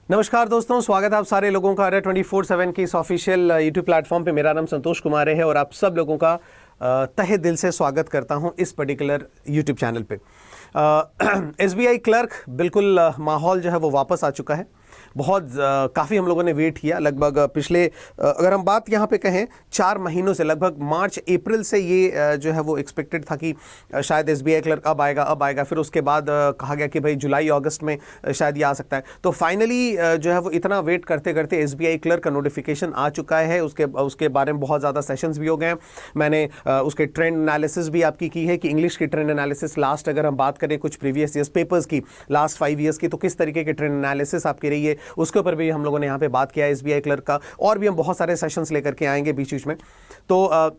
नमस्कार दोस्तों, स्वागत है आप सारे लोगों का अरे 24/7 की इस ऑफिशियल यूट्यूब प्लेटफॉर्म पे। मेरा नाम संतोष कुमार है और आप सब लोगों का तहे दिल से स्वागत करता हूं इस पर्टिकुलर यूट्यूब चैनल पे। एसबीआई क्लर्क बिल्कुल माहौल जो है वो वापस आ चुका है। बहुत काफ़ी हम लोगों ने वेट किया, लगभग पिछले अगर हम बात यहाँ पे कहें 4 महीनों से, लगभग मार्च अप्रैल से ये जो है वो एक्सपेक्टेड था कि शायद एसबीआई क्लर्क अब आएगा। फिर उसके बाद कहा गया कि भाई जुलाई अगस्त में शायद ये आ सकता है। तो फाइनली जो है वो इतना वेट करते करते एसबीआई क्लर्क का नोटिफिकेशन आ चुका है। उसके बारे में बहुत ज़्यादा सेशंस भी हो गए हैं। मैंने उसके ट्रेंड एनालिसिस भी आपकी की है कि इंग्लिश की ट्रेंड एनालिसिस लास्ट अगर हम बात करें कुछ प्रीवियस ईयर्स पेपर्स की, लास्ट 5 ईयर्स की, तो किस तरीके के ट्रेंड एनालिसिस आपकी रही है उसके ऊपर भी हम लोगों ने यहाँ पे बात किया है एसबीआई क्लर्क का। और भी हम बहुत सारे सेशंस लेकर के आएंगे बीच बीच में। तो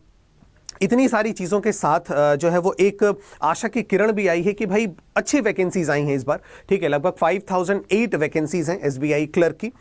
इतनी सारी चीज़ों के साथ जो है वो एक आशा की किरण भी आई है कि भाई अच्छी वैकेंसीज आई हैं इस बार। ठीक है, लगभग 5008 वैकेंसीज हैं एसबीआई क्लर्क की।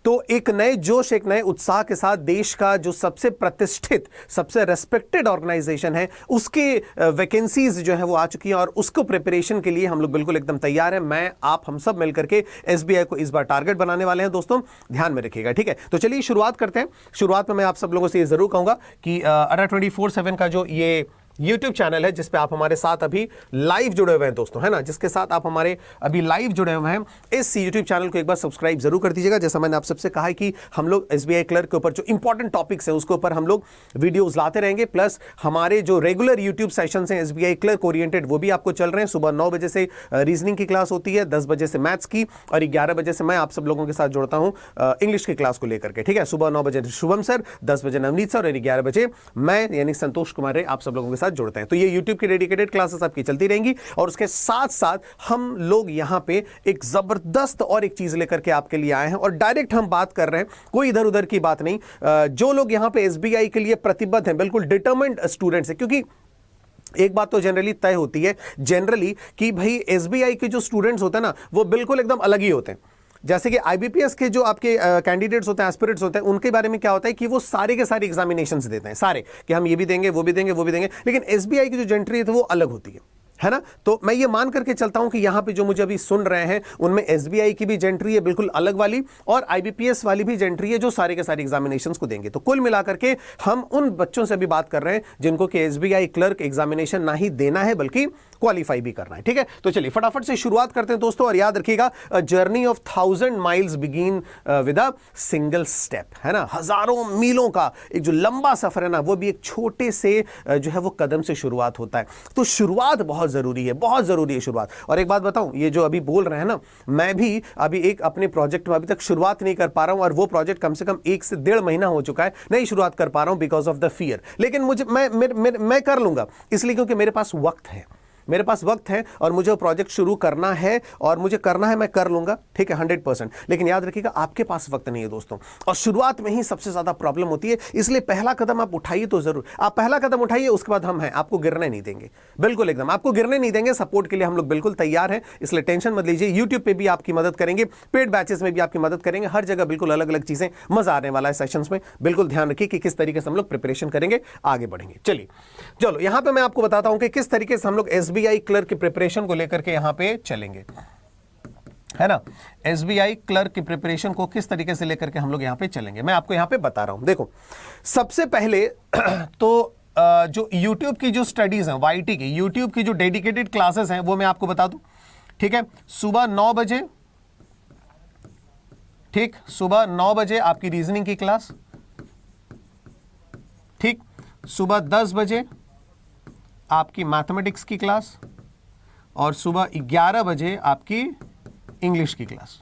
तो एक नए जोश, एक नए उत्साह के साथ देश का जो सबसे प्रतिष्ठित, सबसे रेस्पेक्टेड ऑर्गेनाइजेशन है उसके वैकेंसीज जो है वो आ चुकी हैं और उसको प्रिपरेशन के लिए हम लोग बिल्कुल एकदम तैयार हैं। मैं, आप, हम सब मिलकर के एसबीआई को इस बार टारगेट बनाने वाले हैं दोस्तों, ध्यान में रखिएगा। ठीक है, तो चलिए शुरुआत करते हैं। शुरुआत में मैं आप सब लोगों से ये जरूर कहूंगा कि अड्डा 24/7 का जो ये YouTube चैनल है जिस पे आप हमारे साथ अभी लाइव जुड़े हुए हैं दोस्तों, है ना, जिसके साथ आप हमारे अभी लाइव जुड़े हुए हैं, इस YouTube चैनल को एक बार सब्सक्राइब जरूर कर दीजिएगा। जैसा मैंने आप सबसे कहा है कि हम लोग एसबीआई क्लर्क के ऊपर जो इंपॉर्टेंट टॉपिक्स हैं उसके ऊपर हम लोग वीडियोस लाते रहेंगे। प्लस हमारे जो रेगुलर YouTube सेशंस हैं एसबीआई क्लर्क ओरिएंटेड वो भी आपको चल रहे हैं। सुबह 9 बजे से रीजनिंग की क्लास होती है, 10 बजे से मैथ्स की, और 11 बजे से मैं आप सब लोगों के साथ जुड़ता हूँ इंग्लिश की क्लास को लेकर के। ठीक है, सुबह 9 बजे शुभम सर, 10 बजे नवनीत सर और 11 बजे मैं यानी संतोष कुमार आप सब लोगों के साथ जुड़ते हैं। तो ये YouTube की डेडिकेटेड क्लासेस आपकी चलती रहेंगी और उसके साथ साथ हम लोग यहां पे एक जबरदस्त और एक चीज लेकर के आपके लिए आए हैं और डायरेक्ट हम बात कर रहे हैं, कोई इधर उधर की बात नहीं। जो लोग यहां पे एसबीआई के लिए प्रतिबद्ध हैं, बिल्कुल डिटरमिन्ड स्टूडेंट्स हैं, क्योंकि एक बात तो जनरली तय होती है जनरली कि भाई एसबीआई के जो स्टूडेंट्स होते हैं ना वो बिल्कुल एकदम अलग ही होते हैं। जैसे कि आईबीपीएस के जो आपके कैंडिडेट्स होते हैं, एस्पिरेंट्स होते हैं, उनके बारे में क्या होता है कि वो सारे के सारे एग्जामिनेशंस देते हैं, सारे, कि हम ये भी देंगे, वो भी देंगे, वो भी देंगे। लेकिन एसबीआई की जो जेंट्री है तो वो अलग होती है ना। तो मैं ये मान करके चलता हूं कि यहां पे जो मुझे अभी सुन रहे हैं उनमें एसबीआई की भी जेंट्री है बिल्कुल अलग वाली, और आईबीपीएस वाली भी जेंट्री है जो सारे के सारे एग्जामिनेशंस को देंगे। तो कुल मिलाकर के हम उन बच्चों से भी बात कर रहे हैं जिनको कि एसबीआई क्लर्क एग्जामिनेशन ना ही देना है बल्कि क्वालिफाई भी करना है। ठीक है, तो चलिए फटाफट से शुरुआत करते हैं दोस्तों। और याद रखिएगा, journey of 1000 miles begin with a single step, है ना। हजारों मीलों का एक जो लंबा सफर है ना वो भी एक छोटे से जो है वो कदम से शुरुआत होता है। तो शुरुआत बहुत जरूरी है, बहुत जरूरी है शुरुआत। और एक बात बताऊं, ये जो अभी बोल रहे हैं ना, मैं भी अभी एक अपने प्रोजेक्ट में अभी तक शुरुआत नहीं कर पा रहा हूं और वो प्रोजेक्ट कम से कम 1 से 1.5 महीना हो चुका है, नहीं शुरुआत कर पा रहा हूं बिकॉज ऑफ द फियर। लेकिन मुझे मैं कर लूंगा, इसलिए क्योंकि मेरे पास वक्त है, मेरे पास वक्त है और मुझे वो प्रोजेक्ट शुरू करना है और मुझे करना है, मैं कर लूंगा। ठीक है, 100%। लेकिन याद रखिएगा आपके पास वक्त नहीं है दोस्तों, और शुरुआत में ही सबसे ज्यादा प्रॉब्लम होती है। इसलिए पहला कदम आप उठाइए तो जरूर, आप पहला कदम उठाइए, उसके बाद हम हैं, आपको गिरने नहीं देंगे, बिल्कुल एकदम आपको गिरने नहीं देंगे। सपोर्ट के लिए हम लोग बिल्कुल तैयार हैं, इसलिए टेंशन मत लीजिए। यूट्यूब पे भी आपकी मदद करेंगे, पेड बैचेस में भी आपकी मदद करेंगे, हर जगह बिल्कुल अलग अलग चीजें, मजा आने वाला है सेशंस में। बिल्कुल ध्यान रखिए कि किस तरीके से हम लोग प्रिपरेशन करेंगे, आगे बढ़ेंगे। चलिए चलो, यहां पर मैं आपको बताता हूं कि किस तरीके से हम लोग एसबीआई क्लर्क की प्रिपरेशन को लेकर के यहां पे चलेंगे, है ना। एसबीआई क्लर्क की प्रिपरेशन को किस तरीके से लेकर के हम लोग यहां पे चलेंगे, मैं आपको यहां पे बता रहा हूं। देखो, सबसे पहले तो जो YouTube की जो स्टडीज हैं, वाईटी की YouTube की जो डेडिकेटेड क्लासेस हैं वो मैं आपको बता दूं। ठीक है, सुबह 9 बजे, ठीक, सुबह 9 बजे आपकी रीजनिंग की क्लास, ठीक, सुबह 10 बजे आपकी मैथमेटिक्स की क्लास, और सुबह 11 बजे आपकी इंग्लिश की क्लास।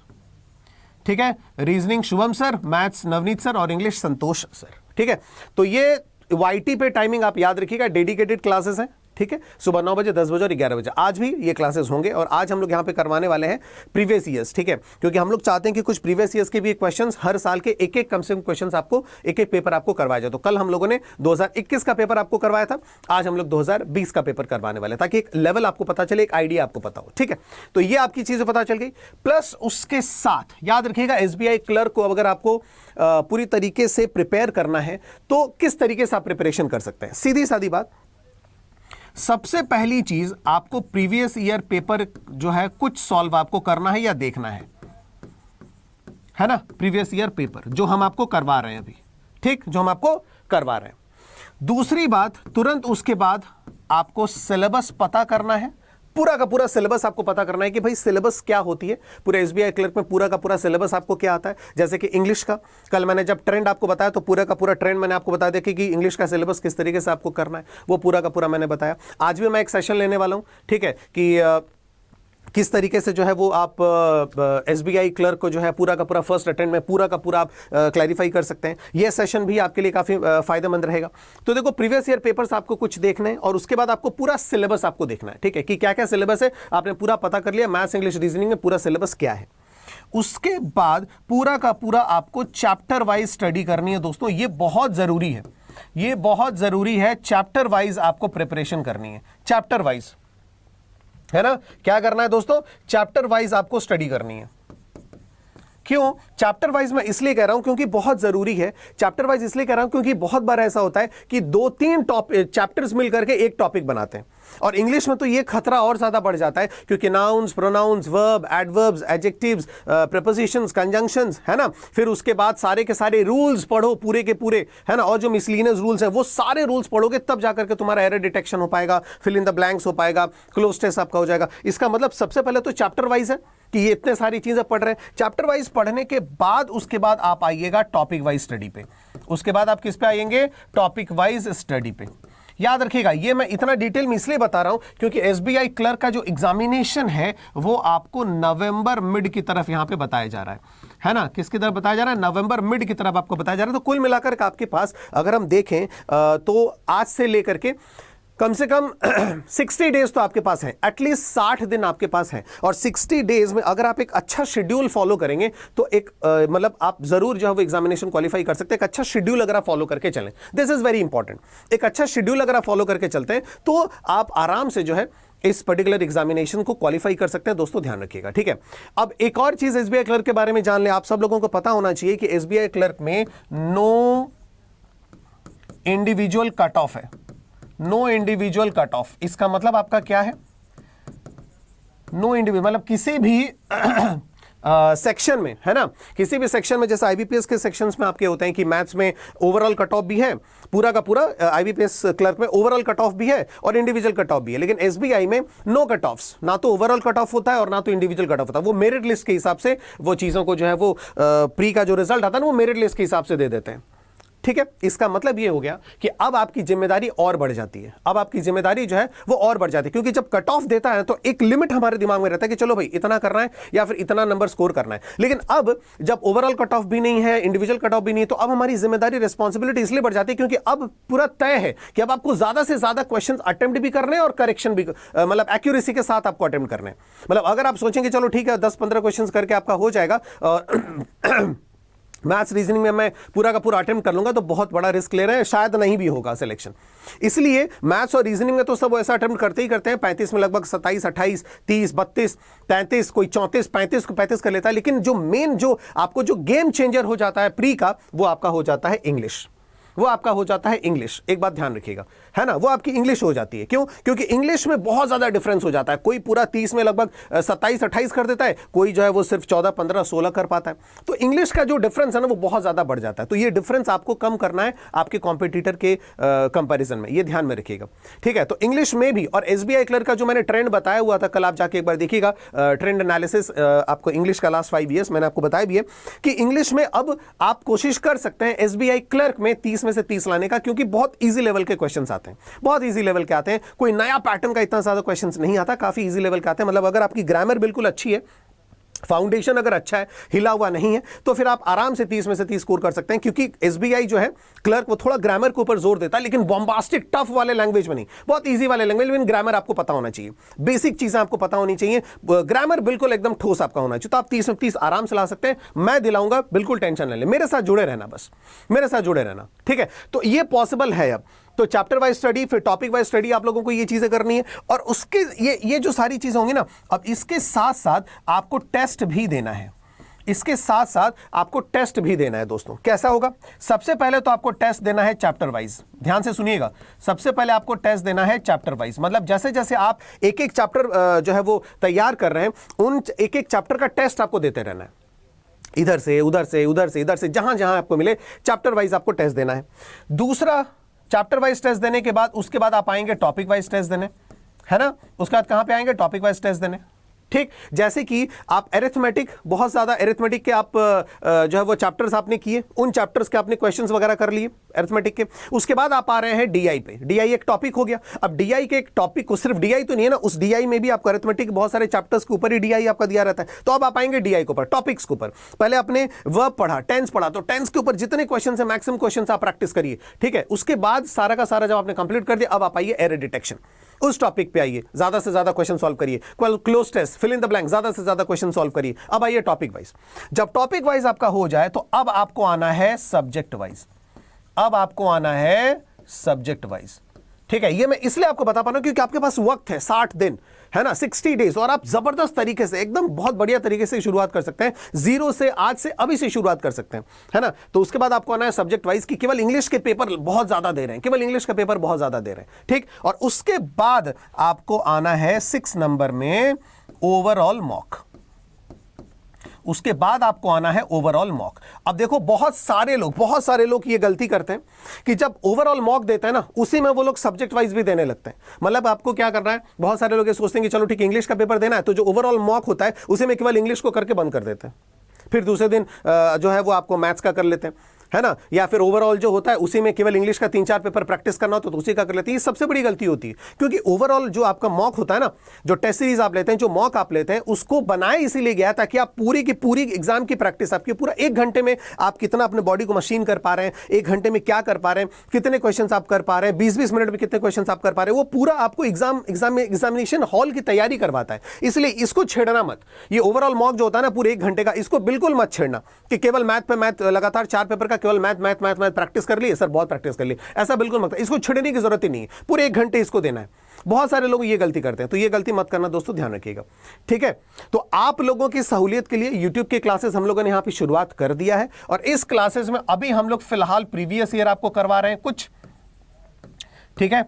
ठीक है, reasoning Shubham sir, maths Navneet sir और इंग्लिश संतोष सर। ठीक है, तो ये वाईटी पे टाइमिंग आप याद रखिएगा, डेडिकेटेड क्लासेस हैं। ठीक है, सुबह 9 बजे, 10 बजे और 11 बजे आज भी ये क्लासेस होंगे। और आज हम लोग यहाँ पे करवाने वाले हैं प्रीवियस ईयर्स। ठीक है, क्योंकि हम लोग चाहते हैं कि कुछ प्रीवियस ईयर्स के भी क्वेश्चंस, हर साल के एक एक कम से कम क्वेश्चंस आपको, एक एक पेपर आपको करवाया जाए। तो कल हम लोगों ने 2021 का पेपर आपको करवाया था, आज हम लोग 2020 का पेपर करवाने वाले हैं, ताकि एक लेवल आपको पता चले, एक आइडिया आपको पता हो। ठीक है, तो ये आपकी चीजें पता चल गई। प्लस उसके साथ याद रखिएगा, एसबीआई क्लर्क को अगर आपको पूरी तरीके से प्रिपेयर करना है तो किस तरीके से आप प्रिपरेशन कर सकते हैं। सीधी सादी बात, सबसे पहली चीज आपको प्रीवियस ईयर पेपर जो है कुछ सॉल्व आपको करना है या देखना है। है ना, प्रीवियस ईयर पेपर जो हम आपको करवा रहे हैं अभी, ठीक, जो हम आपको करवा रहे हैं। दूसरी बात, तुरंत उसके बाद आपको सिलेबस पता करना है, पूरा का पूरा सिलेबस आपको पता करना है कि भाई सिलेबस क्या होती है। पूरे एसबीआई क्लर्क में पूरा का पूरा सिलेबस आपको क्या आता है। जैसे कि इंग्लिश का, कल मैंने जब ट्रेंड आपको बताया तो पूरा का पूरा ट्रेंड मैंने आपको बता दिया कि इंग्लिश का सिलेबस किस तरीके से आपको करना है, वो पूरा का पूरा मैंने बताया। आज भी मैं एक सेशन लेने वाला हूं, ठीक है, कि किस तरीके से जो है वो आप एसबीआई क्लर्क को जो है पूरा का पूरा फर्स्ट अटेम्प्ट में पूरा का पूरा आप क्लैरिफाई कर सकते हैं। यह सेशन भी आपके लिए काफ़ी फायदेमंद रहेगा। तो देखो, प्रीवियस ईयर पेपर्स आपको कुछ देखने हैं और उसके बाद आपको पूरा सिलेबस आपको देखना है, ठीक है, कि क्या क्या सिलेबस है आपने पूरा पता कर लिया। मैथ्स, इंग्लिश, रीजनिंग में पूरा सिलेबस क्या है। उसके बाद पूरा का पूरा आपको चैप्टर वाइज स्टडी करनी है दोस्तों। ये बहुत ज़रूरी है, ये बहुत ज़रूरी है। चैप्टर वाइज आपको प्रिपरेशन करनी है, चैप्टर वाइज, है ना। क्या करना है दोस्तों, चैप्टर वाइज आपको स्टडी करनी है। क्यों चैप्टर वाइज मैं इसलिए कह रहा हूं क्योंकि बहुत जरूरी है। चैप्टर वाइज इसलिए कह रहा हूं क्योंकि बहुत बार ऐसा होता है कि 2-3 चैप्टर्स मिलकर के एक टॉपिक बनाते हैं, और इंग्लिश में तो ये खतरा और ज्यादा बढ़ जाता है क्योंकि nouns, pronouns, verb, adverbs, adjectives, prepositions, conjunctions, है ना। फिर उसके बाद सारे के सारे रूल्स पढ़ो पूरे के पूरे, है ना, और जो मिसलिनियस रूल्स हैं वो सारे रूल्स पढ़ोगे, तब जाकर के तुम्हारा एरर डिटेक्शन हो पाएगा, फिल इन द ब्लैंक्स हो पाएगा, क्लोज टेस्ट आपका हो जाएगा। इसका मतलब सबसे पहले तो चैप्टर वाइज है कि ये इतने सारी चीजें पढ़ रहे हैं। चैप्टर वाइज पढ़ने के बाद उसके बाद आप आइएगा टॉपिक वाइज स्टडी पे। उसके बाद आप किस पे आएंगे, टॉपिक वाइज स्टडी पे। याद रखिएगा, ये मैं इतना डिटेल में इसलिए बता रहा हूं क्योंकि एसबीआई क्लर्क का जो एग्जामिनेशन है वो आपको नवंबर मिड की तरफ यहां पे बताया जा रहा है ना। किसकी तरफ बताया जा रहा है, नवंबर मिड की तरफ आपको बताया जा रहा है। तो कुल मिलाकर के आपके पास अगर हम देखें तो आज से लेकर के कम से कम 60 डेज तो आपके पास है, एटलीस्ट 60 दिन आपके पास है। और 60 डेज में अगर आप एक अच्छा शेड्यूल फॉलो करेंगे तो एक मतलब आप जरूर जो है वो एग्जामिनेशन क्वालिफाई कर सकते हैं। एक अच्छा शेड्यूल अगर आप फॉलो करके चलें, दिस इज वेरी इंपॉर्टेंट। एक अच्छा शेड्यूल अगर आप फॉलो करके चलते हैं तो आप आराम से जो है इस पर्टिकुलर एग्जामिनेशन को क्वालिफाई कर सकते हैं। दोस्तों ध्यान रखिएगा, ठीक है। अब एक और चीज एसबीआई क्लर्क के बारे में जान ले। आप सब लोगों को पता होना चाहिए कि एसबीआई क्लर्क में नो इंडिविजुअल कट ऑफ है, नो इंडिविजुअल कट ऑफ। इसका मतलब आपका क्या है, नो इंडिविजुअल मतलब किसी भी सेक्शन में, है ना, किसी भी सेक्शन में, जैसे आईबीपीएस के सेक्शंस में आपके होते हैं कि मैथ्स में ओवरऑल कट ऑफ भी है, पूरा का पूरा आईबीपीएस क्लर्क में ओवरऑल कट ऑफ भी है और इंडिविजुअल कट ऑफ भी है। लेकिन एसबीआई में नो कट ऑफ्स, ना तो ओवरऑल कट ऑफ होता है और ना तो इंडिविजुअल कट ऑफ होता है। वो मेरिट लिस्ट के हिसाब से वो चीजों को जो है वो प्री का जो रिजल्ट आता है ना वो मेरिट लिस्ट के हिसाब से दे देते हैं, ठीक है। इसका मतलब यह हो गया कि अब आपकी जिम्मेदारी और बढ़ जाती है, अब आपकी जिम्मेदारी जो है वो और बढ़ जाती है। क्योंकि जब कट ऑफ देता है तो एक लिमिट हमारे दिमाग में रहता है कि चलो भाई इतना करना है या फिर इतना नंबर स्कोर करना है। लेकिन अब जब ओवरऑल कट ऑफ भी नहीं है, इंडिविजुअल कट ऑफ भी नहीं है, तो अब हमारी जिम्मेदारी, रिस्पॉन्सिबिलिटी इसलिए बढ़ जाती है क्योंकि अब पूरा तय है कि अब आपको ज्यादा से ज्यादा क्वेश्चन अटेम्प्ट भी करने हैं और करेक्शन भी, मतलब एक्यूरेसी के साथ आपको अटेम्प्ट करने हैं। मतलब अगर आप सोचेंगे चलो ठीक है 10-15 क्वेश्चन करके आपका हो जाएगा और मैथ्स रीजनिंग में मैं पूरा का पूरा अटेम्प्ट कर लूंगा, तो बहुत बड़ा रिस्क ले रहे हैं, शायद नहीं भी होगा सिलेक्शन। इसलिए मैथ्स और रीजनिंग में तो सब ऐसा अटेम्प्ट करते ही करते हैं। 35 में लगभग 27, 28, 30, 32, 33, कोई 34, 35 को 35 कर लेता है। लेकिन जो मेन जो आपको जो गेम चेंजर हो जाता है प्री का, वो आपका हो जाता है इंग्लिश, वो आपका हो जाता है इंग्लिश। एक बात ध्यान रखिएगा, है ना, वो आपकी इंग्लिश हो जाती है। क्यों? क्योंकि इंग्लिश में बहुत ज्यादा डिफरेंस हो जाता है। कोई पूरा 30 में लगभग 27-28 कर देता है, कोई जो है वो सिर्फ 14, 15, 16 कर पाता है। तो इंग्लिश का जो डिफरेंस है ना वो बहुत ज्यादा बढ़ जाता है। तो ये डिफरेंस आपको कम करना है आपके कॉम्पिटिटर के कंपेरिजन में, ये ध्यान में रखिएगा, ठीक है। तो इंग्लिश में भी, और एसबीआई क्लर्क का जो मैंने ट्रेंड बताया हुआ था कल, आप जाके एक बार देखिएगा ट्रेंड एनालिसिस आपको इंग्लिश का लास्ट 5 ईयर्स, मैंने आपको बताया भी है कि इंग्लिश में अब आप कोशिश कर सकते हैं एसबीआई क्लर्क में 30 में से 30 लाने का, क्योंकि बहुत इजी लेवल के क्वेश्चंस आते हैं, बहुत इजी लेवल के आते हैं। कोई नया पैटर्न का इतना ज्यादा क्वेश्चंस नहीं आता, काफी इजी लेवल के आते हैं। मतलब अगर आपकी ग्रामर बिल्कुल अच्छी है, फाउंडेशन अगर अच्छा है, हिला हुआ नहीं है, तो फिर आप आराम से 30 में से 30 स्कोर कर सकते हैं। क्योंकि एसबीआई जो है क्लर्क वो थोड़ा ग्रामर के ऊपर जोर देता है, लेकिन बॉम्बास्टिक टफ वाले लैंग्वेज में नहीं, बहुत इजी वाले लैंग्वेज में। ग्रामर आपको पता होना चाहिए, बेसिक चीजें आपको पता होनी चाहिए, ग्रामर बिल्कुल एकदम ठोस आपका होना चाहिए। तो आप 30 में 30 आराम से ला सकते हैं, मैं दिलाऊंगा, बिल्कुल टेंशन नहीं ले, मेरे साथ जुड़े रहना, बस मेरे साथ जुड़े रहना, ठीक है। तो ये पॉसिबल है। अब तो चैप्टर वाइज स्टडी, फिर टॉपिक वाइज स्टडी, आप लोगों को ये चीजें करनी है। और उसके ये जो सारी चीजें होंगी ना, अब इसके साथ साथ आपको टेस्ट भी देना है, इसके साथ साथ आपको टेस्ट भी देना है। दोस्तों कैसा होगा? सबसे पहले तो आपको टेस्ट देना है चैप्टर वाइज, ध्यान से सुनिएगा। सबसे पहले आपको टेस्ट देना है चैप्टर वाइज, मतलब जैसे जैसे आप एक एक चैप्टर जो है वो तैयार कर रहे हैं, उन एक एक चैप्टर का टेस्ट आपको देते रहना है। इधर से उधर से उधर से इधर से, जहां जहां आपको मिले चैप्टर वाइज आपको टेस्ट देना है। दूसरा, चैप्टर वाइज टेस्ट देने के बाद उसके बाद आप आएंगे टॉपिक वाइज टेस्ट देने, है ना। उसके बाद कहां पे आएंगे, टॉपिक वाइज टेस्ट देने। ठीक, जैसे कि आप एरिथमेटिक, बहुत ज्यादा एरिथमेटिक के आप जो है वो चैप्टर्स आपने किए, उन चैप्टर्स के आपने क्वेश्चंस वगैरह कर लिए एरिथमेटिक के। उसके बाद आप आ रहे हैं डीआई पे। डीआई एक टॉपिक हो गया। अब डीआई के एक टॉपिक को, सिर्फ डीआई तो नहीं है ना, उस डीआई में भी आपको एरिथमेटिक बहुत सारे चैप्टर्स के ऊपर ही डीआई आपका दिया रहता है। तो अब आप आएंगे डीआई के ऊपर, टॉपिक्स के ऊपर। पहले आपने वर्ब पढ़ा, टेंस पढ़ा, तो टेंस के ऊपर जितने क्वेश्चन है मैक्सिमम क्वेश्चन आप प्रैक्टिस करिए। ठीक है, उसके बाद सारा का सारा जब आपने कंप्लीट कर दिया, अब आप आइए एरर डिटेक्शन, उस टॉपिक पे आइए, ज्यादा से ज्यादा क्वेश्चन सॉल्व करिए। Cloze test, fill in the blank, ज्यादा से ज्यादा क्वेश्चन सॉल्व करिए। अब आइए टॉपिक वाइज। जब टॉपिक वाइज आपका हो जाए तो अब आपको आना है सब्जेक्ट वाइज। अब आपको आना है सब्जेक्ट वाइज। ठीक है, ये मैं इसलिए आपको बता पा रहा हूं क्योंकि आपके पास वक्त है 60 दिन, है ना, 60 डेज, और आप जबरदस्त तरीके से, एकदम बहुत बढ़िया तरीके से शुरुआत कर सकते हैं। जीरो से, आज से, अभी से शुरुआत कर सकते हैं, है ना। तो उसके बाद आपको आना है सब्जेक्ट वाइज कि केवल इंग्लिश के पेपर बहुत ज्यादा दे रहे हैं, केवल इंग्लिश का पेपर बहुत ज्यादा दे रहे हैं। ठीक, और उसके बाद आपको आना है 6 नंबर में ओवरऑल मॉक। उसके बाद आपको आना है ओवरऑल मॉक। अब देखो, बहुत सारे लोग ये गलती करते हैं कि जब ओवरऑल मॉक देते हैं ना, उसी में वो लोग सब्जेक्ट वाइज भी देने लगते हैं। मतलब आपको क्या करना है, बहुत सारे लोग ये सोचते हैं कि चलो ठीक है, इंग्लिश का पेपर देना है, तो जो ओवरऑल मॉक होता है उसी में केवल इंग्लिश को करके बंद कर देते हैं। फिर दूसरे दिन जो है वो आपको मैथ्स का कर लेते हैं, है ना, या फिर ओवरऑल जो होता है उसी में केवल इंग्लिश का 3-4 पेपर प्रैक्टिस करना हो तो उसी का कर लेते हैं। ये सबसे बड़ी गलती होती है, क्योंकि ओवरऑल जो आपका मॉक होता है ना, जो टेस्ट सीरीज आप लेते हैं, जो मॉक आप लेते हैं, उसको बनाए इसीलिए गया ताकि आप पूरी की पूरी एग्जाम की प्रैक्टिस, आपकी पूरा 1 घंटे में आप कितना अपने बॉडी को मशीन कर पा रहे हैं, 1 घंटे में क्या कर पा रहे हैं, कितने क्वेश्चन आप कर पा रहे हैं, 20-20 मिनट में कितने क्वेश्चन आप कर पा रहे हैं, वो पूरा आपको एग्जामिनेशन हॉल की तैयारी करवाता है। इसलिए इसको छेड़ना मत। ये ओवरऑल मॉक जो होता है ना पूरे 1 घंटे का, इसको बिल्कुल मत छेड़ना कि केवल मैथ पे मैथ, लगातार 4 पेपर का केवल मैथ प्रैक्टिस कर लिए सर, बहुत प्रैक्टिस कर ली, ऐसा बिल्कुल मत। इसको छिड़ने की जरूरत ही नहीं है, पूरे 1 घंटे इसको देना है। बहुत सारे लोग ये गलती करते हैं, तो ये गलती मत करना दोस्तों, ध्यान रखिएगा। ठीक है, तो आप लोगों की सहूलियत के लिए YouTube के क्लासेस हम लोगों ने यहां पे शुरुआत कर दिया है, और इस क्लासेस में अभी हम लोग फिलहाल प्रीवियस ईयर आपको करवा रहे हैं कुछ। ठीक है,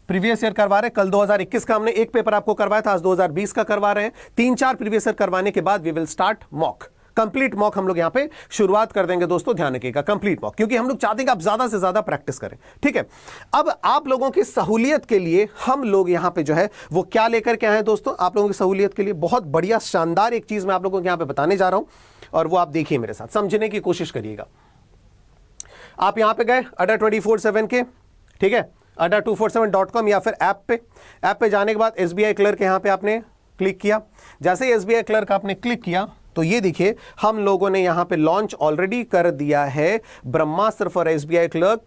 प्रीवियस ईयर करवा रहे हैं। कल 2021 का हमने एक पेपर आपको करवाया था, आज 2020 का करवा रहे हैं। 3-4 प्रीवियस ईयर करवाने के बाद we will start mock, complete mock हम लोग यहां पे शुरुआत कर देंगे दोस्तों, ध्यान रखिएगा, कंप्लीट मॉक, क्योंकि हम लोग चाहते हैं कि आप ज्यादा से ज्यादा प्रैक्टिस करें। ठीक है, अब आप लोगों की सहूलियत के लिए हम लोग यहां पे जो है वो क्या लेकर के आए हैं दोस्तों, आप लोगों की सहूलियत के लिए बहुत बढ़िया शानदार एक चीज मैं आप लोगों को यहां पे बताने जा रहा हूं, और वो आप देखिए, मेरे साथ समझने की कोशिश करिएगा। आप यहां पे गए अड्डा 24/7 के, ठीक है, adda247.com, या फिर ऐप पे जाने के बाद SBI क्लर्क यहां पे आपने क्लिक किया। जैसे ही SBI क्लर्क आपने क्लिक किया तो ये देखिए, हम लोगों ने यहां पे लॉन्च ऑलरेडी कर दिया है ब्रह्मास्त्र फॉर SBI क्लर्क।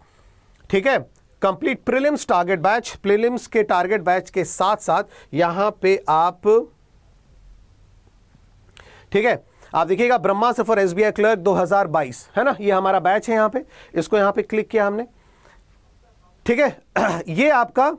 ठीक है, complete prelims target batch, prelims के टारगेट बैच के साथ साथ यहां पे आप, ठीक है, आप देखिएगा ब्रह्मास्त्र फॉर SBI क्लर्क 2022, है ना, ये हमारा बैच है। यहां पे इसको यहां पे क्लिक किया हमने। ठीक है, ये आपका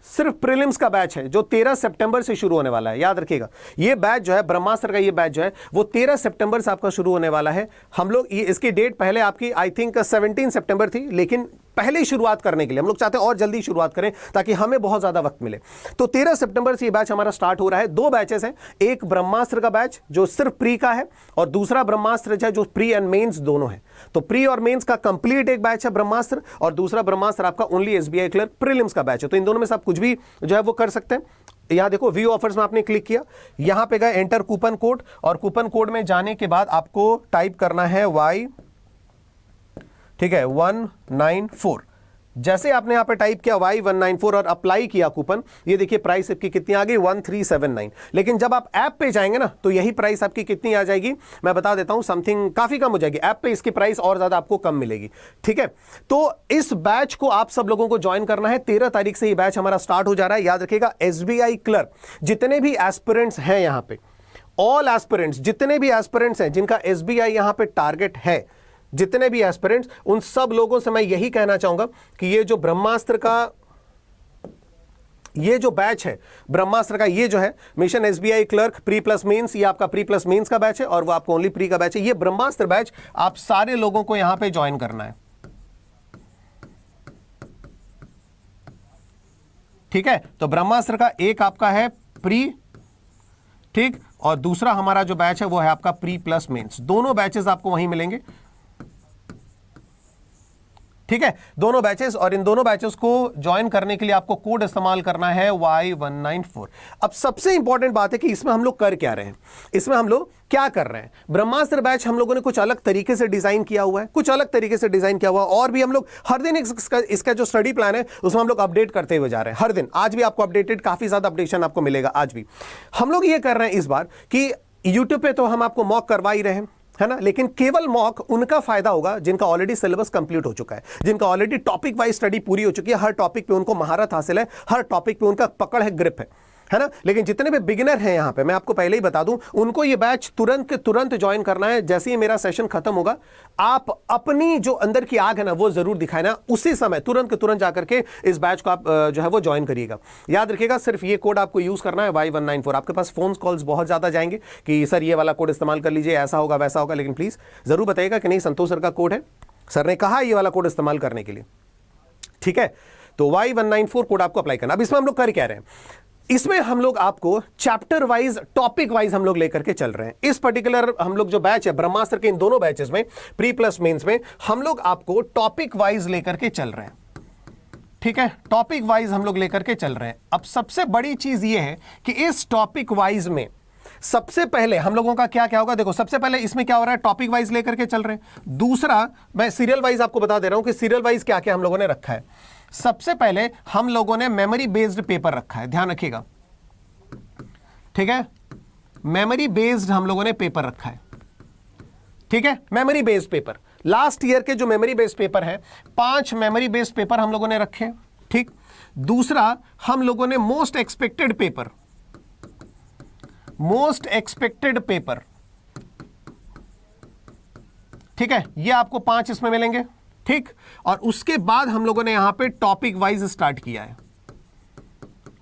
सिर्फ प्रीलिम्स का बैच है जो 13 सितंबर से शुरू होने वाला है। याद रखिएगा, ये बैच जो है ब्रह्मास्त्र का, ये बैच जो है वो 13 सितंबर से आपका शुरू होने वाला है। हम लोग ये, इसकी डेट पहले आपकी आई थिंक 17 सितंबर थी, लेकिन पहले ही शुरुआत करने के लिए हम लोग चाहते हैं और जल्दी शुरुआत करें ताकि हमें बहुत ज्यादा वक्त मिले। तो 13 सितंबर से ये बैच हमारा स्टार्ट हो रहा है। 2 बैचेस हैं, एक ब्रह्मास्त्र का बैच जो सिर्फ प्री का है, और दूसरा ब्रह्मास्त्र है जो प्री एंड मेंस दोनों है। तो प्री और मेंस का कंप्लीट एक बैच है ब्रह्मास्त्र, और दूसरा ब्रह्मास्त्र आपका ओनली SBI क्लर्क प्रीलिम्स का बैच है। तो इन दोनों में से आप कुछ भी जो है वो कर सकते हैं। यहां देखो, व्यू ऑफर्स में आपने क्लिक किया, यहां पे गए एंटर कूपन कोड, और कूपन कोड में जाने के बाद आपको टाइप करना है Y, ठीक है, 194। जैसे आपने यहां पे टाइप किया Y194 और अप्लाई किया कूपन, ये देखिए प्राइस आपकी कितनी आ गई, 1379। लेकिन जब आप ऐप पे जाएंगे ना तो यही प्राइस आपकी कितनी आ जाएगी, मैं बता देता हूं, समथिंग काफी कम हो जाएगी। ऐप पे इसकी प्राइस और ज्यादा आपको कम मिलेगी। ठीक है, तो इस बैच को आप सब लोगों को ज्वाइन करना है। 13 तारीख से ये बैच हमारा स्टार्ट हो जा रहा है। याद रखिएगा, SBI क्लर्क जितने भी एस्पिरेंट्स हैं यहां पे, ऑल एस्पिरेंट्स, जितने भी एस्पिरेंट्स हैं जिनका SBI यहां पे टारगेट है, जितने भी एस्पिरेंट्स, उन सब लोगों से मैं यही कहना चाहूंगा कि ये जो ब्रह्मास्त्र का ये जो बैच है, ब्रह्मास्त्र का ये जो है mission SBI clerk pre plus mains, ये आपका प्री प्लस मेंस का बैच है, और वो आपको ओनली प्री का बैच है। ये ब्रह्मास्त्र बैच आप सारे लोगों को यहां पे ज्वाइन करना है। ठीक है, तो ब्रह्मास्त्र का एक आपका है प्री, ठीक, और दूसरा हमारा जो बैच है वो है आपका प्री प्लस मेंस। दोनों बैचेस आपको वहीं मिलेंगे, ठीक है, दोनों बैचेस। और इन दोनों बैचेस को ज्वाइन करने के लिए आपको कोड इस्तेमाल करना है Y194। अब सबसे इंपॉर्टेंट बात है कि इसमें हम लोग कर क्या रहे हैं, इसमें हम लोग क्या कर रहे हैं। ब्रह्मास्त्र बैच हम लोगों ने कुछ अलग तरीके से डिजाइन किया हुआ है, कुछ अलग तरीके से डिजाइन किया हुआ है, और भी हम लोग हर दिन इसका जो स्टडी प्लान है उसमें हम लोग अपडेट करते हुए जा रहे हैं हर दिन। आज भी आपको अपडेटेड काफी ज्यादा अपडेशन आपको मिलेगा। आज भी हम लोग ये कर रहे हैं इस बार कि यूट्यूब पे तो हम आपको मॉक करवा ही रहे हैं, है ना, लेकिन केवल मॉक उनका फायदा होगा जिनका ऑलरेडी सिलेबस कंप्लीट हो चुका है, जिनका ऑलरेडी टॉपिक वाइज स्टडी पूरी हो चुकी है, हर टॉपिक पे उनको महारत हासिल है, हर टॉपिक पे उनका पकड़ है, ग्रिप है ना। लेकिन जितने भी बिगिनर हैं यहां पे, मैं आपको पहले ही बता दूं, उनको ये बैच तुरंत के तुरंत ज्वाइन करना है। जैसे ही मेरा सेशन खत्म होगा, आप अपनी जो अंदर की आग है ना वो जरूर दिखाना, उसी समय तुरंत के तुरंत जाकर के इस बैच को आप जो है वो ज्वाइन करिएगा। याद रखिएगा, सिर्फ ये कोड आपको यूज करना है Y194। आपके पास फोन कॉल्स बहुत ज्यादा जाएंगे कि सर ये वाला कोड इस्तेमाल कर लीजिए, ऐसा होगा वैसा होगा, लेकिन प्लीज जरूर बताइएगा कि नहीं संतोष सर का कोड है, सर ने कहा ये वाला कोड इस्तेमाल करने के लिए, ठीक है। तो Y194 कोड आपको अप्लाई करना। अब इसमें हम लोग कर क्या रहे हैं, इसमें हम लोग आपको चैप्टर वाइज, टॉपिक वाइज हम लोग लेकर के चल रहे हैं। इस पर्टिकुलर हम लोग जो बैच है ब्रह्मास्त्र के इन दोनों बैचेस में, प्री प्लस मेंस में, हम लोग आपको टॉपिक वाइज लेकर के चल रहे हैं, ठीक है, टॉपिक वाइज हम लोग लेकर के चल रहे हैं। अब सबसे बड़ी चीज ये है कि इस टॉपिक वाइज में सबसे पहले हम लोगों का क्या क्या होगा। देखो, सबसे पहले इसमें क्या हो रहा है, टॉपिक वाइज लेकर के चल रहे हैं। दूसरा, मैं सीरियल वाइज आपको बता दे रहा हूं कि सीरियल वाइज क्या क्या हम लोगों ने रखा है। सबसे पहले हम लोगों ने मेमोरी बेस्ड पेपर रखा है, ध्यान रखिएगा, ठीक है, मेमोरी बेस्ड हम लोगों ने पेपर रखा है, ठीक है, memory based paper. Last year के जो मेमोरी बेस्ड पेपर है, 5 मेमोरी बेस्ड पेपर हम लोगों ने रखे हैं, ठीक। दूसरा, हम लोगों ने most expected paper, most expected paper, ठीक है, ये आपको 5 इसमें मिलेंगे, ठीक। और उसके बाद हम लोगों ने यहां पे टॉपिक वाइज स्टार्ट किया है।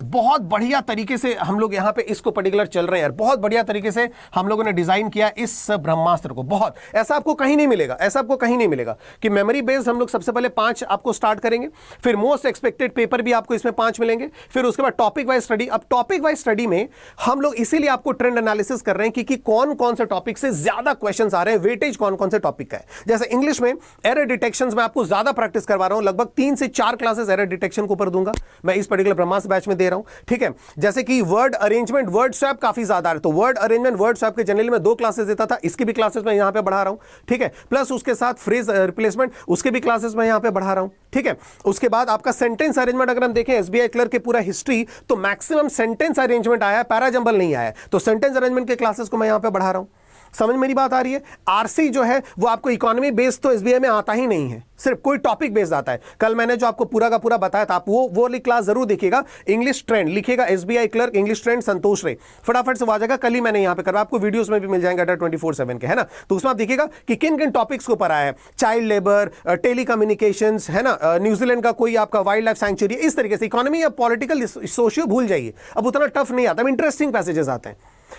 बहुत बढ़िया तरीके से हम लोग यहां पे इसको पर्टिकुलर चल रहे हैं यार, बहुत बढ़िया तरीके से हम लोगों ने डिजाइन किया इस ब्रह्मास्त्र को। बहुत ऐसा आपको कहीं नहीं मिलेगा, ऐसा आपको कहीं नहीं मिलेगा कि मेमोरी बेस्ड हम लोग सबसे पहले 5 आपको स्टार्ट करेंगे, फिर मोस्ट एक्सपेक्टेड पेपर भी आपको इसमें 5 मिलेंगे, फिर उसके बाद टॉपिक वाइज स्टडी। अब टॉपिक वाइज स्टडी में हम लोग इसीलिए आपको ट्रेंड एनालिसिस कर रहे हैं कि कौन कौन से टॉपिक से ज्यादा क्वेश्चन आ रहे हैं, वेटेज कौन कौन से टॉपिक का है। जैसे इंग्लिश में एरर डिटेक्शन में आपको ज्यादा प्रैक्टिस करवा रहा हूं, लगभग 3 से 4 क्लासेस एरर डिटेक्शन के ऊपर दूंगा मैं इस पर्टिकुलर ब्रह्मास्त्र बैच में दे रहा हूं, ठीक है। जैसे कि वर्ड अरेंजमेंट, वर्ड स्वैप काफी ज्यादा है, तो वर्ड अरेंजमेंट, वर्ड स्वैप के जनरली में 2 क्लासेस देता था, इसकी भी क्लासेस मैं यहां पे बढ़ा रहा हूं, ठीक है। प्लस उसके साथ फ्रेज रिप्लेसमेंट, उसके भी क्लासेस मैं यहां पे बढ़ा रहा हूं, ठीक है। उसके बाद आपका सेंटेंस अरेंजमेंट, अगर हम देखें एसबीआई क्लर्क के पूरा हिस्ट्री, तो मैक्सिमम सेंटेंस अरेंजमेंट आया है, पैराजंबल नहीं आया है, तो सेंटेंस अरेंजमेंट के क्लासेस को मैं यहां पे बढ़ा रहा हूं। समझ मेरी बात आ रही है। आरसी जो है वो आपको इकोनॉमी बेस्ड तो एसबीआई में आता ही नहीं है, सिर्फ कोई टॉपिक बेस्ड आता है। कल मैंने जो आपको पूरा का पूरा बताया था, आप वो वाली क्लास जरूर देखिएगा। इंग्लिश ट्रेंड लिखिएगा, एसबीआई क्लर्क इंग्लिश ट्रेंड संतोष रे, फटाफट से आ जाएगा। कल ही मैंने यहां पे करवा, आपको वीडियोस में भी मिल जाएंगे अड्डा 24/7 के, है ना। तो उसमें आप देखिएगा कि किन किन टॉपिक्स के ऊपर आया है, चाइल्ड लेबर, टेलीकम्युनिकेशंस, है ना, न्यूजीलैंड का कोई आपका वाइल्ड लाइफ सैंक्चुरी, इस तरीके से। इकोनॉमी या पॉलिटिकल सोशियो भूल जाइए, अब उतना टफ नहीं आता, इंटरेस्टिंग पैसेजेस आते हैं,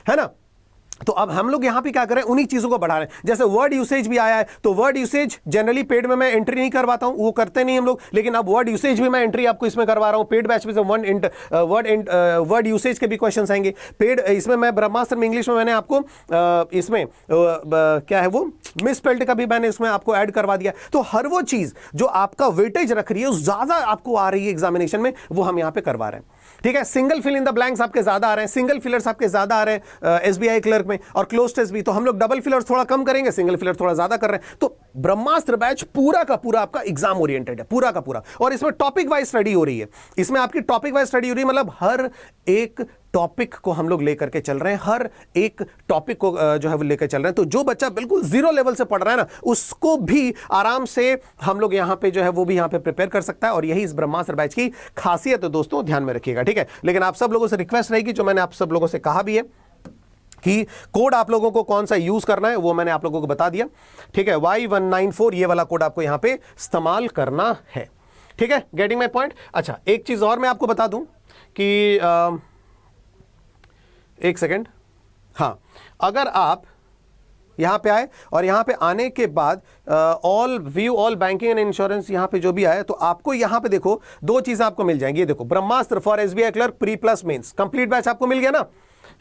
है ना। तो अब हम लोग यहां पे क्या कर रहे हैं, उन्हीं चीजों को बढ़ा रहे हैं। जैसे वर्ड यूसेज भी आया है, तो वर्ड यूसेज जनरली पेड में मैं एंट्री नहीं करवाता हूं, वो करते नहीं हम लोग, लेकिन अब वर्ड यूसेज भी मैं एंट्री आपको इसमें करवा रहा हूं। पेड बैच में से वर्ड यूसेज के भी क्वेश्चन आएंगे पेड। इसमें मैं ब्रह्मास्त्र में इंग्लिश में मैंने आपको इसमें क्या है वो मिसस्पेल्ड का भी मैंने इसमें आपको ऐड करवा दिया। तो हर वो चीज जो आपका वेटेज रख रही है, ज्यादा आपको आ रही है एग्जामिनेशन में, वो हम यहां पे करवा रहे हैं, ठीक है। Single fill in the blanks आपके ज्यादा आ रहे हैं, सिंगल फिलर्स आपके ज्यादा आ रहे हैं एसबीआई क्लर्क में, और क्लोज टेस्ट भी। तो हम लोग डबल फिलर थोड़ा कम करेंगे, सिंगल फिलर थोड़ा ज्यादा कर रहे हैं। तो ब्रह्मास्त्र बैच पूरा का पूरा आपका एग्जाम ओरिएंटेड है, पूरा का पूरा। और इसमें टॉपिक वाइज स्टडी हो रही है, इसमें आपकी टॉपिक वाइज स्टडी हो रही है, मतलब हर एक टॉपिक को हम लोग लेकर के चल रहे हैं, हर एक टॉपिक को जो है वो लेकर चल रहे हैं। तो जो बच्चा बिल्कुल जीरो लेवल से पढ़ रहा है ना, उसको भी आराम से हम लोग यहां पे जो है वो भी यहां पे प्रिपेयर कर सकता है। और यही इस ब्रह्मास्त्र बैच की खासियत है दोस्तों, ध्यान में रखिएगा, ठीक है। लेकिन आप सब लोगों से रिक्वेस्ट रहेगी, जो मैंने आप सब लोगों से कहा भी है कि कोड आप लोगों को कौन सा यूज करना है, वो मैंने आप लोगों को बता दिया, ठीक है। Y194 ये वाला कोड आपको यहां पे इस्तेमाल करना है, ठीक है। Getting my point. अच्छा, एक चीज और मैं आपको बता दूं कि एक सेकेंड, हाँ, अगर आप यहां पे आए और यहां पे आने के बाद all view all banking and insurance यहां पे जो भी आया, तो आपको यहां पे देखो 2 चीजें आपको मिल जाएंगी। ये देखो, Brahmastra for SBI clerk pre plus mains complete batch आपको मिल गया ना।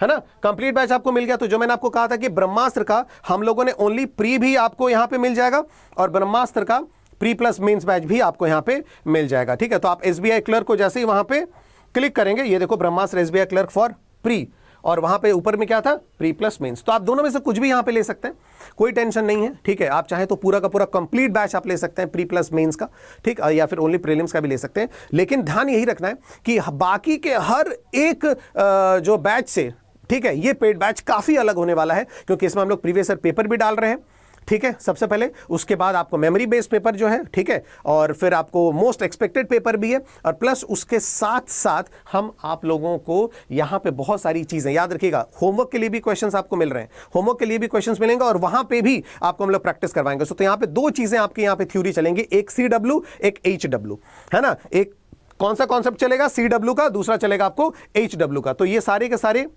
है ना, कंप्लीट बैच आपको मिल गया। तो जो मैंने आपको कहा था कि ब्रह्मास्त्र का हम लोगों ने ओनली प्री भी आपको यहां पे मिल जाएगा और ब्रह्मास्त्र का प्री प्लस मेंस बैच भी आपको यहां पे मिल जाएगा। ठीक है, तो आप एसबीआई क्लर्क को जैसे ही वहां पे क्लिक करेंगे, ये देखो ब्रह्मास्त्र एसबीआई क्लर्क फॉर प्री, और वहां पे ऊपर में क्या था, प्री प्लस मेंस। तो आप दोनों में से कुछ भी यहां पे ले सकते हैं, कोई टेंशन नहीं है। ठीक है, आप चाहे तो पूरा का पूरा कंप्लीट बैच आप ले सकते हैं प्री प्लस मेंस का, ठीक, या फिर ओनली प्रीलिम्स का भी ले सकते हैं। लेकिन ध्यान यही रखना है कि बाकी के हर एक जो बैच से, ठीक है, ये पेड बैच काफी अलग होने वाला है, क्योंकि इसमें हम लोग प्रीवियस ईयर पेपर भी डाल रहे हैं। ठीक है, सबसे पहले, उसके बाद आपको मेमोरी बेस्ड पेपर जो है, ठीक है, और फिर आपको मोस्ट एक्सपेक्टेड पेपर भी है, और प्लस उसके साथ साथ हम आप लोगों को यहां पे बहुत सारी चीजें, याद रखिएगा, होमवर्क के लिए भी क्वेश्चंस आपको मिल रहे हैं, होमवर्क के लिए भी क्वेश्चंस मिलेंगे, और वहां पे भी आपको हम लोग प्रैक्टिस करवाएंगे। तो यहां पे दो चीजें आपके यहां पे थ्योरी चलेंगी, एक CW, एक HW, है ना। एक कौन सा कॉन्सेप्ट चलेगा, CW का, दूसरा चलेगा आपको HW का। तो ये सारे के सारे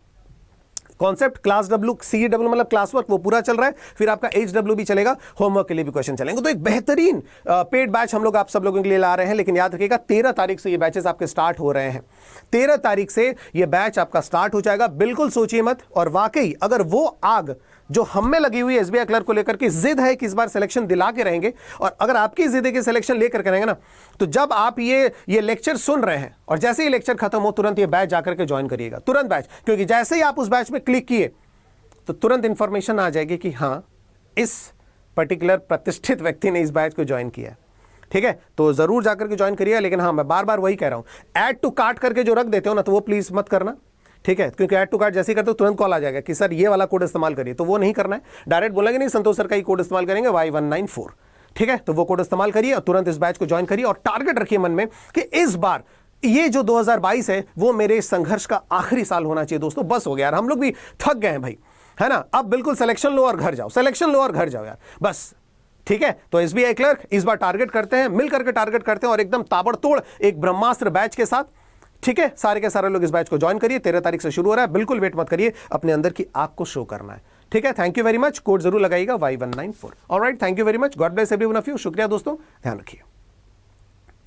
कॉन्सेप्ट, क्लास डब्ल्यू, CW मतलब क्लास वर्क, वो पूरा चल रहा है, फिर आपका HW भी चलेगा, होमवर्क के लिए भी क्वेश्चन चलेंगे। तो एक बेहतरीन पेड बैच हम लोग आप सब लोगों के लिए ला रहे हैं। लेकिन याद रखिएगा 13 तारीख से ये बैचेस आपके स्टार्ट हो रहे हैं, 13 तारीख से ये बैच आपका स्टार्ट हो जाएगा। बिल्कुल सोचिए मत, और वाकई अगर वो आग जो हम में लगी हुई एसबीआई क्लर्क को लेकर के जिद है कि इस बार सिलेक्शन दिला के रहेंगे, और अगर आपकी जिद है कि सिलेक्शन लेकर के रहेंगे ना, तो जब आप ये लेक्चर सुन रहे हैं और जैसे ही लेक्चर खत्म हो, तुरंत ये बैच जाकर के ज्वाइन करिएगा, तुरंत बैच, क्योंकि जैसे ही आप उस बैच में क्लिक किए तो तुरंत इंफॉर्मेशन आ जाएगी कि हाँ, इस पर्टिकुलर प्रतिष्ठित व्यक्ति ने इस बैच को ज्वाइन किया है। ठीक है, तो जरूर जाकर के ज्वाइन करिए। लेकिन हाँ, मैं बार बार वही कह रहा हूं, ऐड टू कार्ट करके जो रख देते हो ना, तो वो प्लीज मत करना। ठीक है, क्योंकि ऐड टू कार्ट जैसे ही करते हो तुरंत कॉल आ जाएगा कि सर ये वाला कोड इस्तेमाल करिए, तो वो नहीं करना है। डायरेक्ट बोलेंगे नहीं, संतोष सर का ही कोड इस्तेमाल करेंगे Y194। ठीक है, तो वो कोड इस्तेमाल करिए और तुरंत इस बैच को ज्वाइन करिए, और टारगेट रखिए मन में कि इस बार ये जो 2022 है वो मेरे संघर्ष का आखिरी साल होना चाहिए। दोस्तों बस हो गया यार, हम लोग भी थक गए हैं भाई, है ना। अब बिल्कुल सिलेक्शन लो और घर जाओ, सिलेक्शन लो और घर जाओ यार, बस। ठीक है, तो एसबीआई क्लर्क इस बार टारगेट करते हैं, मिल करके टारगेट करते हैं, और एकदम ताबड़तोड़ एक ब्रह्मास्त्र बैच के साथ। ठीक है, सारे के सारे लोग इस बैच को ज्वाइन करिए, 13 तारीख से शुरू हो रहा है, बिल्कुल वेट मत करिए, अपने अंदर की आग को शो करना है। ठीक है, thank you very much, code जरूर लगाइएगा Y194। Alright, thank you very much, God bless everyone of you, शुक्रिया दोस्तों, ध्यान रखिए।